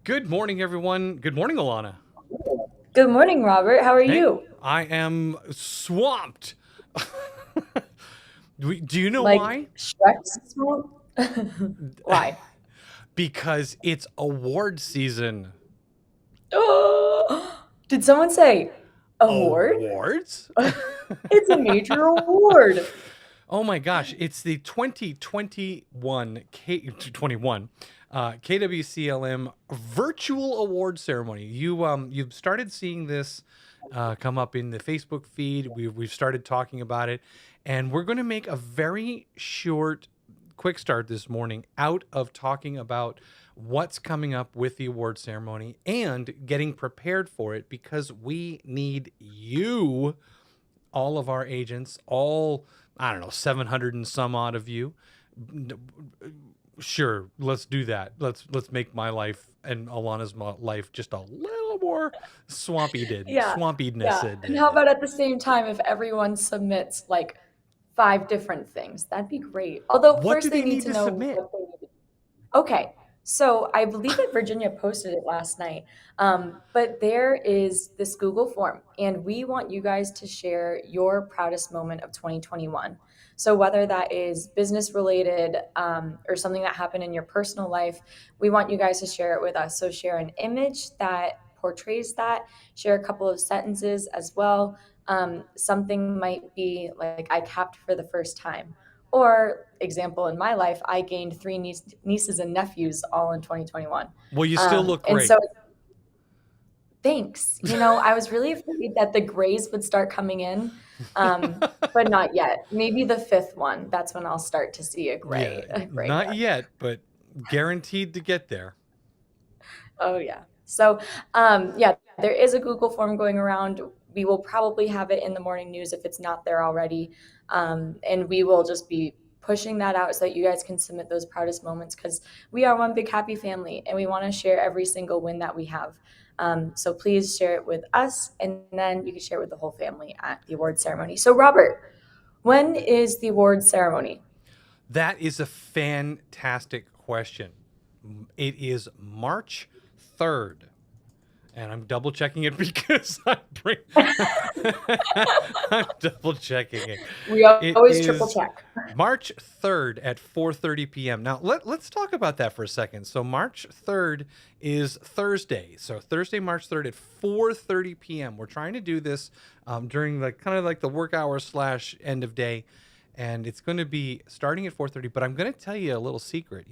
Good morning, everyone. Good morning, Alana. Good morning, Robert. How are Hey, you? I am swamped. Do you know Like why? Shrek's smoke? Why? Because it's award season. Did someone say award? Awards? It's a major award. Oh my gosh, it's the 2021 KWCLM virtual award ceremony. You've started seeing this come up in the Facebook feed. We've started talking about it, and we're going to make a very short quick start this morning out of talking about what's coming up with the award ceremony and getting prepared for it because we need you, all of our agents, all, I don't know, 700 and some odd of you. Sure, let's do that. Let's make my life and Alana's life just a little more Yeah. swampiness. Yeah. And how about at the same time if everyone submits like five different things? That'd be great. Although What do first they they need need to to know submit? what they need. Okay. So I believe that Virginia posted it last night. But there is this Google form, and we want you guys to share your proudest moment of 2021. So whether that is business related or something that happened in your personal life, we want you guys to share it with us. So share an image that portrays that, share a couple of sentences as well. Something might be like, I capped for the first time, or example in my life, I gained three nieces and nephews all in 2021. Well, you still look And great. so thanks. I was really afraid that the grays would start coming in, but not yet. Maybe the fifth one. That's when I'll start to see a Yeah, gray not hair. yet, but guaranteed to get there. Oh yeah. So yeah, there is a Google form going around. We will probably have it in the morning news if it's not there already, and we will just be pushing that out so that you guys can submit those proudest moments because we are one big happy family and we want to share every single win that we have. So please share it with us, and then you can share it with the whole family at the award ceremony. So Robert, when is the award ceremony? That is a fantastic question. It is March 3rd. And I'm double checking it because I'm double checking it. We It always triple is check. March 3rd at 4:30 p.m. Now let's talk about that for a second. So March 3rd is Thursday. So Thursday, March 3rd at 4:30 p.m. We're trying to do this during the kind of like the work hours slash end of day, and it's going to be starting at 4:30. But I'm going to tell you a little secret.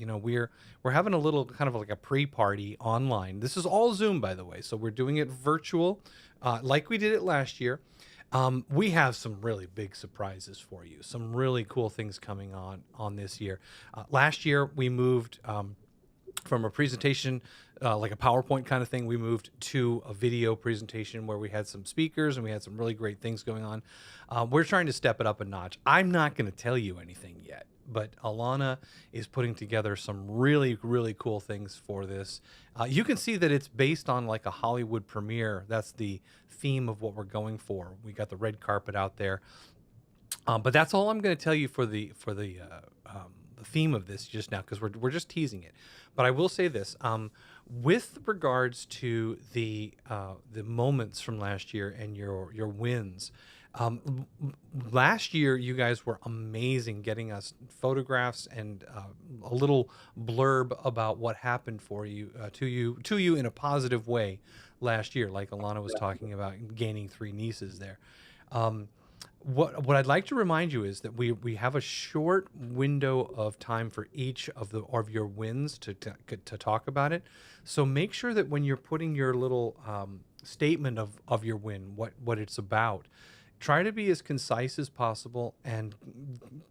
We're having a little kind of like a pre-party online. This is all Zoom, by the way, so we're doing it virtual, like we did it last year. We have some really big surprises for you. Some really cool things coming on this year. Last year we moved from a presentation, like a PowerPoint kind of thing, we moved to a video presentation where we had some speakers and we had some really great things going on. We're trying to step it up a notch. I'm not going to tell you anything yet, but Alana is putting together some really, really cool things for this. You can see that it's based on like a Hollywood premiere. That's the theme of what we're going for. We got the red carpet out there. But that's all I'm going to tell you for the theme of this just now, because we're just teasing it. But I will say this: with regards to the moments from last year and your wins. Last year, you guys were amazing getting us photographs and a little blurb about what happened for you, to you in a positive way last year, like Alana was talking about gaining three nieces there. Um, what I'd like to remind you is that we have a short window of time for each of your wins to talk about it. So make sure that when you're putting your little statement of your win, what it's about, try to be as concise as possible and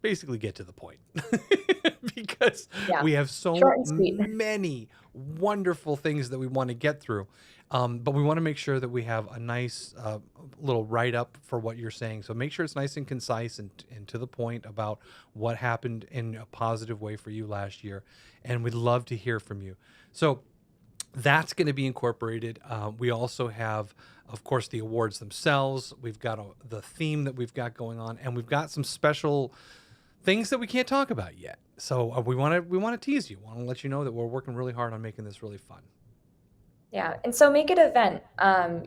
basically get to the point. Because Yeah, we have so short and sweet. many wonderful things that we want to get through. But we want to make sure that we have a nice little write up for what you're saying. So make sure it's nice and concise and to the point about what happened in a positive way for you last year. And we'd love to hear from you. So that's going to be incorporated. We also have, of course, the awards themselves. We've got the theme that we've got going on, and we've got some special things that we can't talk about yet. So we want to tease you. Want to let you know that we're working really hard on making this really fun. Yeah, and so make it an event.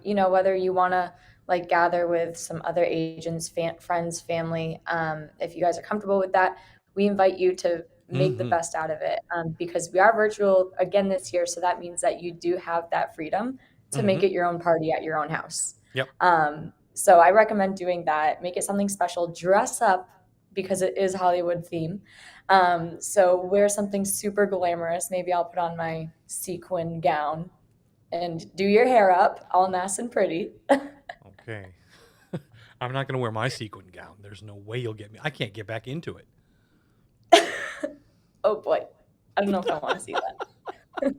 Whether you want to like gather with some other agents, friends, family. If you guys are comfortable with that, we invite you to make the Mm-hmm. best out of it, because we are virtual again this year. So that means that you do have that freedom to make Mm-hmm. it your own party at your own house. Yep. So I recommend doing that. Make it something special. Dress up because it is Hollywood theme. So wear something super glamorous. Maybe I'll put on my sequin gown and do your hair up all nice and pretty. Okay. I'm not going to wear my sequin gown. There's no way you'll get me. I can't get back into it. Oh boy. I don't know if I want to see that.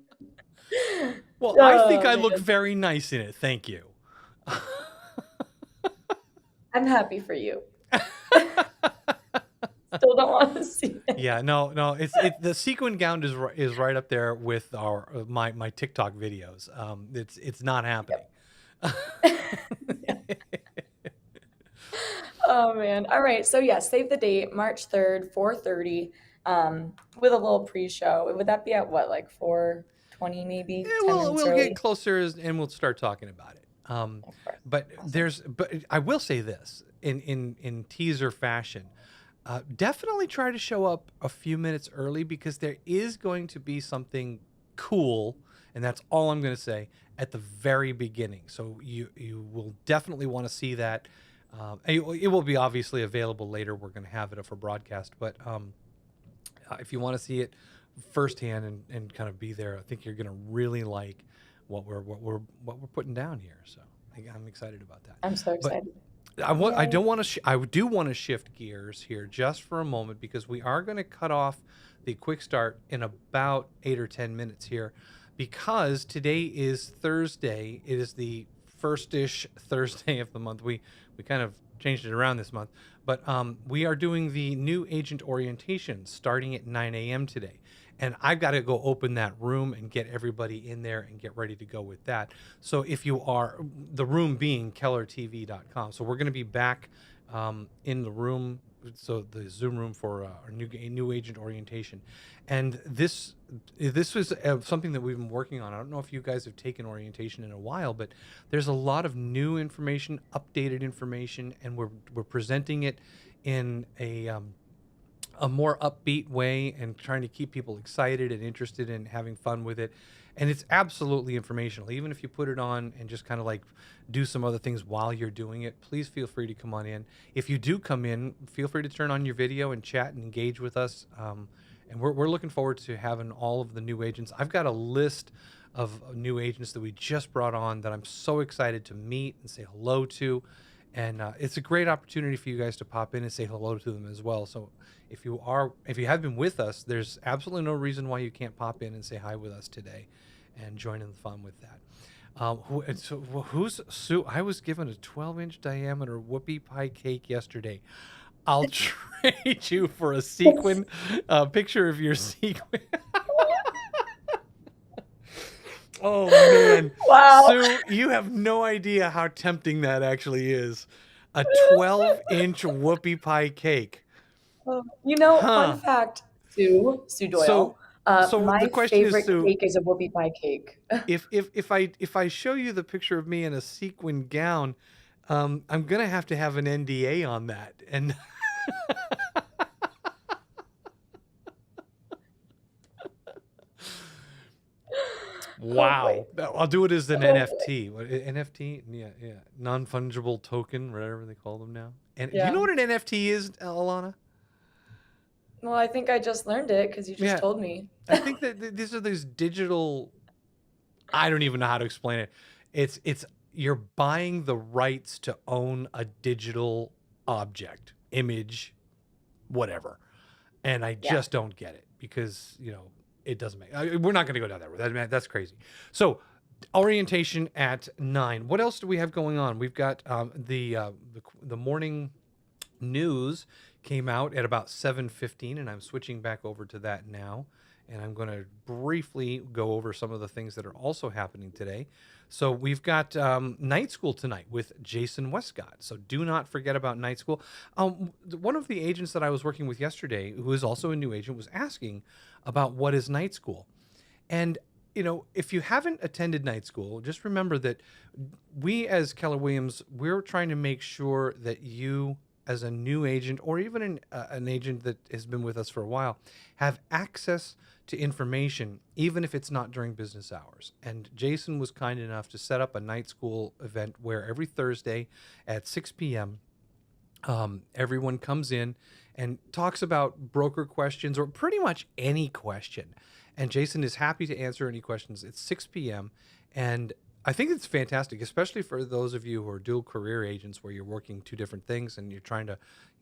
Well, I think Oh I look man. very nice in it. Thank you. I'm happy for you. Still don't want to see it. Yeah, no. The sequin gown is right up there with our my TikTok videos. It's not happening. Oh man. All right. So yeah, save the date, March 3rd, 4:30, with a little pre-show. Would that be at what, like 4:20 maybe? Yeah, 10 we'll minutes we'll get early? closer and we'll start talking about it. Of course. But Awesome. I will say this in teaser fashion. Definitely try to show up a few minutes early because there is going to be something cool, and that's all I'm going to say at the very beginning. So you will definitely want to see that. It will be obviously available later. We're going to have it for broadcast, but if you want to see it firsthand and kind of be there, I think you're going to really like what we're putting down here. So I'm excited about that. I'm so But excited. I Yay. don't want to. I do want to shift gears here just for a moment because we are going to cut off the quick start in about 8 or 10 minutes here, because today is Thursday. It is the first-ish Thursday of the month. We kind of changed it around this month, but we are doing the new agent orientation starting at 9 a.m. today. And I've got to go open that room and get everybody in there and get ready to go with that. So if you are, the room being kellertv.com. So we're going to be back in the room, so the Zoom room for our new agent orientation. And this was something that we've been working on. I don't know if you guys have taken orientation in a while, but there's a lot of new information, updated information, and we're presenting it in a more upbeat way and trying to keep people excited and interested in having fun with it. And it's absolutely informational. Even if you put it on and just kind of like do some other things while you're doing it, please feel free to come on in. If you do come in, feel free to turn on your video and chat and engage with us. And we're looking forward to having all of the new agents. I've got a list of new agents that we just brought on that I'm so excited to meet and say hello to. And it's a great opportunity for you guys to pop in and say hello to them as well. So if you have been with us, there's absolutely no reason why you can't pop in and say hi with us today and join in the fun with that. Who's Sue? I was given a 12-inch diameter whoopie pie cake yesterday. I'll trade you for a sequin picture of your sequin. Oh man, Wow. Sue, you have no idea how tempting that actually is. A 12-inch whoopie pie cake. Fun Huh. fact, Sue So Doyle. so the My question is, favorite Sue, cake is a whoopie pie cake. if I show you the picture of me in a sequin gown, I'm gonna have to have an NDA on that. And Oh boy. wow, I'll do it as an Oh boy. NFT. NFT? Yeah, non-fungible token, whatever they call them now. And do you know Yeah. what an NFT is, Alana? Well, I think I just learned it because you just Yeah, told me. I think that these are these digital. I don't even know how to explain it. It's you're buying the rights to own a digital object, image, whatever. And I Yeah. just don't get it because it doesn't make. We're not going to go down that road. That's crazy. So orientation at 9. What else do we have going on? We've got the morning news came out at about 7:15, and I'm switching back over to that now. And I'm going to briefly go over some of the things that are also happening today. So we've got night school tonight with Jason Westcott. So do not forget about night school. One of the agents that I was working with yesterday, who is also a new agent, was asking about what is night school. And if you haven't attended night school, just remember that we as Keller Williams, we're trying to make sure that you, as a new agent or even an agent that has been with us for a while, have access to information, even if it's not during business hours. And Jason was kind enough to set up a night school event where every Thursday at 6 p.m., everyone comes in and talks about broker questions or pretty much any question. And Jason is happy to answer any questions. It's 6 p.m. And I think it's fantastic, especially for those of you who are dual career agents where you're working two different things and you're trying to,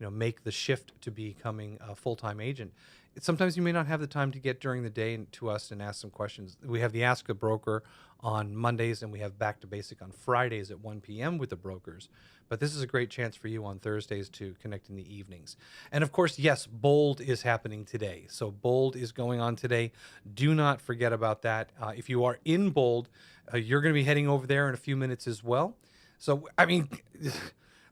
make the shift to becoming a full-time agent. Sometimes you may not have the time to get during the day to us and ask some questions. We have the Ask a Broker on Mondays, and we have Back to Basic on Fridays at 1 p.m. with the brokers. But this is a great chance for you on Thursdays to connect in the evenings. And of course, yes, Bold is happening today. So Bold is going on today. Do not forget about that. If you are in Bold, you're going to be heading over there in a few minutes as well. So, I mean,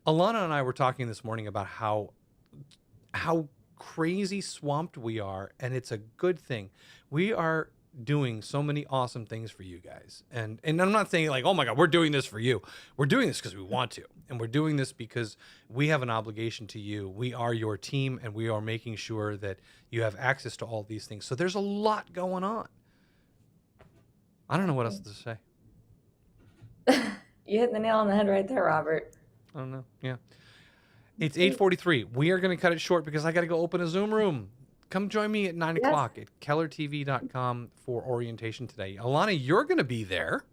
Alana and I were talking this morning about how crazy swamped we are, and it's a good thing. We are doing so many awesome things for you guys. And I'm not saying like, oh my God, we're doing this for you. We're doing this because we want to. And we're doing this because we have an obligation to you. We are your team, and we are making sure that you have access to all these things. So there's a lot going on. I don't know what else to say. You hit the nail on the head right there, Robert. I don't know. Yeah. It's 8:43. We are going to cut it short because I got to go open a Zoom room. Come join me at 9 o'clock at kellertv.com for orientation today. Alana, you're going to be there.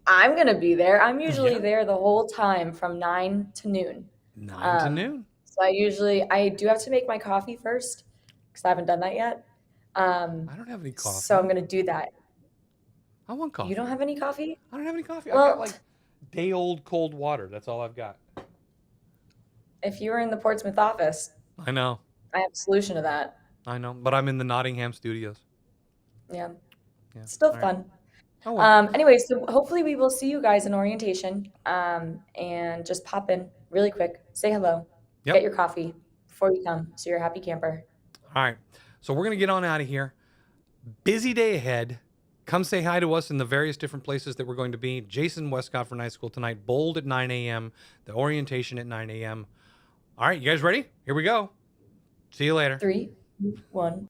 I'm going to be there. I'm usually there the whole time from 9 to noon. 9 to noon. So I do have to make my coffee first because I haven't done that yet. I don't have any coffee. So I'm going to do that. I want coffee. You don't have any coffee? I don't have any coffee. Well, I've got like day-old cold water. That's all I've got. If you were in the Portsmouth office, I know. I have a solution to that. I know, but I'm in the Nottingham studios. Yeah. Still all fun. Right. Oh, well. Anyway, so hopefully we will see you guys in orientation. And just pop in really quick, say hello, get your coffee before you come, so you're a happy camper. All right. So we're going to get on out of here. Busy day ahead. Come say hi to us in the various different places that we're going to be. Jason Westcott for night school tonight. Bold at 9 a.m. The orientation at 9 a.m. All right, you guys ready? Here we go. See you later. 3, 2, 1.